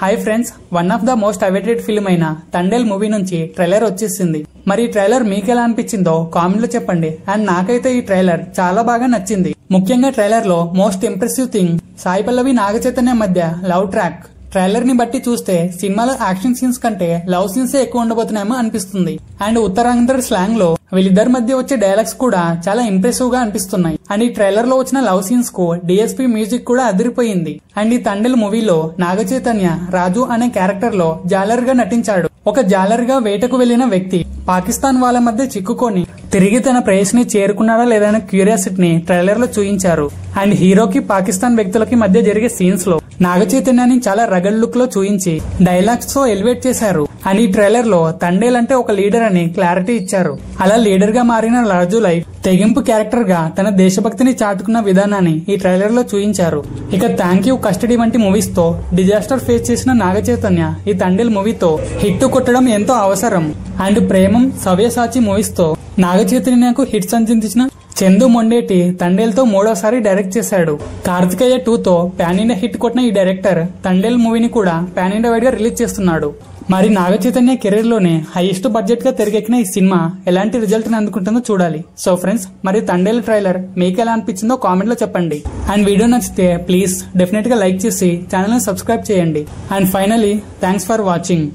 Hi friends, one of the most awaited film అయిన Thandel movie నుంచి trailer వచ్చేసింది. మరి ఈ ట్రైలర్ మీకు ఎలా అనిపించిందో కామెంట్ లో చెప్పండి. అండ్ నాకైతే ఈ ట్రైలర్ చాలా బాగా నచ్చింది. ముఖ్యంగా ట్రైలర్ లో most impressive thing Sai Pallavi Naga Chaitanya మధ్య లవ్ ట్రాక్. ట్రైలర్ ని బట్టి చూస్తే సినిమాలో యాక్షన్ సీన్స్ కంటే లవ్ సీన్స్ ఎక్కువ ఉండబోతున్నాయేమో అనిపిస్తుంది. అండ్ ఉత్తరాంధ్ర స్లాంగ్ లో వీళ్ళిద్దరి మధ్య వచ్చే డైలాగ్స్ కూడా చాలా ఇంప్రెసివ్ గా అనిపిస్తున్నాయి. అండ్ ఈ ట్రైలర్ లో వచ్చిన లవ్ సీన్స్ కు డిఎస్పీ మ్యూజిక్ కూడా అదిరిపోయింది. అండ్ ఈ తండేల్ మూవీలో నాగ చైతన్య రాజు అనే క్యారెక్టర్ లో జాలర్ గా నటించాడు. ఒక జాలర్ గా వేటకు వెళ్లిన వ్యక్తి పాకిస్తాన్ వాళ్ళ మధ్య చిక్కుకొని తిరిగి తన ప్రేయస్ ని చేరుకున్నాడా లేదా అనే క్యూరియాసిటీని ట్రైలర్ లో చూయించారు. అండ్ హీరోకి పాకిస్తాన్ వ్యక్తులకి మధ్య జరిగే సీన్స్ లో నాగ చైతన్యాన్ని చాలా రగడ్ లుక్ లో చూయించి డైలాగ్స్ తో ఎలివేట్ చేశారు. అండ్ ఈ ట్రైలర్ లో తండేల్ అంటే ఒక లీడర్ అని క్లారిటీ ఇచ్చారు. అలా లీడర్ గా మారిన రాజు లైఫ్ తెగింపు క్యారెక్టర్ గా తన దేశభక్తిని చాటుకున్న విధానాన్ని ఈ ట్రైలర్ లో చూయించారు. ఇక థ్యాంక్ యూ కస్టడీ వంటి మూవీస్ తో డిజాస్టర్ ఫేస్ చేసిన నాగ చైతన్య ఈ తండేల్ మూవీతో హిట్ కొట్టడం ఎంతో అవసరం. అండ్ ప్రేమం సవ్యసాచి మూవీస్ తో నాగ చైతన్యకు హిట్స్ అందించిన చందు మొండేటి తండేల్ తో మూడోసారి డైరెక్ట్ చేశాడు. కార్తికేయ 2 తో పాన్ ఇండియా హిట్ కొట్టిన ఈ డైరెక్టర్ తండేల్ మూవీని కూడా పాన్ ఇండియా వైడ్ గా రిలీజ్ చేస్తున్నాడు. మరి నాగ చైతన్య కెరీర్ లోనే హైయెస్ట్ బడ్జెట్ గా తెరకెక్కిన ఈ సినిమా ఎలాంటి రిజల్ట్ ని అందుకుంటుందో చూడాలి. సో ఫ్రెండ్స్, మరి తండేల్ ట్రైలర్ మీకు ఎలా అనిపించిందో కామెంట్ లో చెప్పండి. అండ్ వీడియో నచ్చితే ప్లీజ్ డెఫినెట్ గా లైక్ చేసి ఛానల్ ని సబ్స్క్రైబ్ చేయండి. And finally thanks for watching.